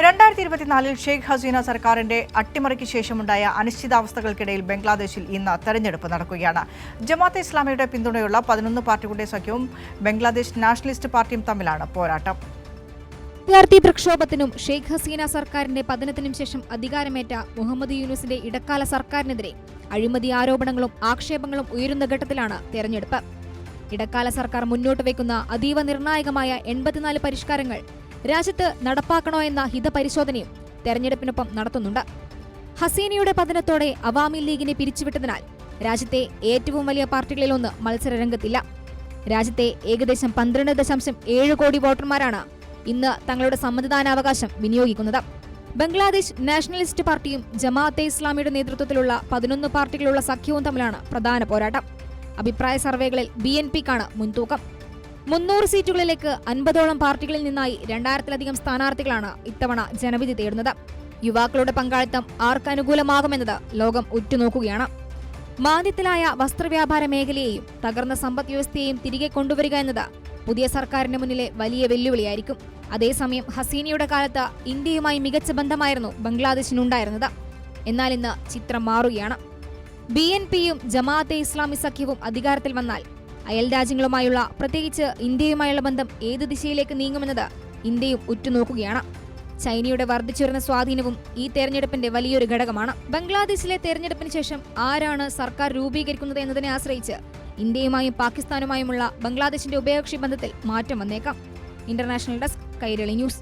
2024 ഷെയ്ഖ് ഹസീന സർക്കാരിന്റെ അട്ടിമറിക്ക് ശേഷമുണ്ടായ അനിശ്ചിതാവസ്ഥകൾക്കിടയിൽ ബംഗ്ലാദേശിൽ ഇന്ന് തെരഞ്ഞെടുപ്പ് നടക്കുകയാണ്. ജമാഅത്തെ ഇസ്ലാമിയുടെ പിന്തുണയുള്ള 11 പാർട്ടികളുടെ സഖ്യവും ബംഗ്ലാദേശ് നാഷണലിസ്റ്റ് പാർട്ടിയും തമ്മിലാണ് പോരാട്ടം. വിദ്യാർത്ഥി പ്രക്ഷോഭത്തിനും ഷെയ്ഖ് ഹസീന സർക്കാരിന്റെ പതനത്തിനും ശേഷം അധികാരമേറ്റ മുഹമ്മദ് യൂനുസിന്റെ ഇടക്കാല സർക്കാരിനെതിരെ അഴിമതി ആരോപണങ്ങളും ആക്ഷേപങ്ങളും ഉയരുന്ന ഘട്ടത്തിലാണ് തെരഞ്ഞെടുപ്പ്. ഇടക്കാല സർക്കാർ മുന്നോട്ട് വയ്ക്കുന്ന അതീവ നിർണായകമായ 84 പരിഷ്കാരങ്ങൾ രാജ്യത്ത് നടപ്പാക്കണോ എന്ന ഹിതപരിശോധനയും തെരഞ്ഞെടുപ്പിനൊപ്പം നടത്തുന്നുണ്ട്. ഹസീനയുടെ പതനത്തോടെ അവാമി ലീഗിനെ പിരിച്ചുവിട്ടതിനാൽ രാജ്യത്തെ ഏറ്റവും വലിയ പാർട്ടികളിലൊന്ന് മത്സരരംഗത്തില്ല. രാജ്യത്തെ ഏകദേശം 12.7 കോടി വോട്ടർമാരാണ് ഇന്ന് തങ്ങളുടെ സമ്മതിദാനാവകാശം വിനിയോഗിക്കുന്നത്. ബംഗ്ലാദേശ് നാഷണലിസ്റ്റ് പാർട്ടിയും ജമാഅത്തെ ഇസ്ലാമിയുടെ നേതൃത്വത്തിലുള്ള 11 പാർട്ടികളുള്ള സഖ്യവും തമ്മിലാണ് പ്രധാന പോരാട്ടം. അഭിപ്രായ സർവേകളിൽ BNPക്കാണ് മുൻതൂക്കം. 300 സീറ്റുകളിലേക്ക് 50ഓളം പാർട്ടികളിൽ നിന്നായി 2000-ലധികം സ്ഥാനാർത്ഥികളാണ് ഇത്തവണ ജനവിധി തേടുന്നത്. യുവാക്കളുടെ പങ്കാളിത്തം ആർക്ക് അനുകൂലമാകുമെന്നത് ലോകം ഉറ്റുനോക്കുകയാണ്. മാന്ദ്യത്തിലായ വസ്ത്രവ്യാപാര മേഖലയെയും തകർന്ന സമ്പദ് വ്യവസ്ഥയെയും തിരികെ കൊണ്ടുവരിക എന്നത് പുതിയ സർക്കാരിന് മുന്നിലെ വലിയ വെല്ലുവിളിയായിരിക്കും. അതേസമയം ഹസീനയുടെ കാലത്ത് ഇന്ത്യയുമായി മികച്ച ബന്ധമായിരുന്നു ബംഗ്ലാദേശിനുണ്ടായിരുന്നത്. എന്നാൽ ഇന്ന് ചിത്രം മാറുകയാണ്. BNPയും ജമാഅത്തെ ഇസ്ലാമി സഖ്യവും അധികാരത്തിൽ വന്നാൽ അയൽ രാജ്യങ്ങളുമായുള്ള, പ്രത്യേകിച്ച് ഇന്ത്യയുമായുള്ള ബന്ധം ഏത് ദിശയിലേക്ക് നീങ്ങുമെന്നത് ഇന്ത്യയും ഉറ്റുനോക്കുകയാണ്. ചൈനയുടെ വർദ്ധിച്ചുവരുന്ന സ്വാധീനവും ഈ തെരഞ്ഞെടുപ്പിന്റെ വലിയൊരു ഘടകമാണ്. ബംഗ്ലാദേശിലെ തെരഞ്ഞെടുപ്പിന് ശേഷം ആരാണ് സർക്കാർ രൂപീകരിക്കുന്നത് എന്നതിനെ ആശ്രയിച്ച് ഇന്ത്യയുമായും പാകിസ്ഥാനുമായുമുള്ള ബംഗ്ലാദേശിന്റെ ഉഭയകക്ഷി ബന്ധത്തിൽ മാറ്റം വന്നേക്കാം. International desk, Kairali news.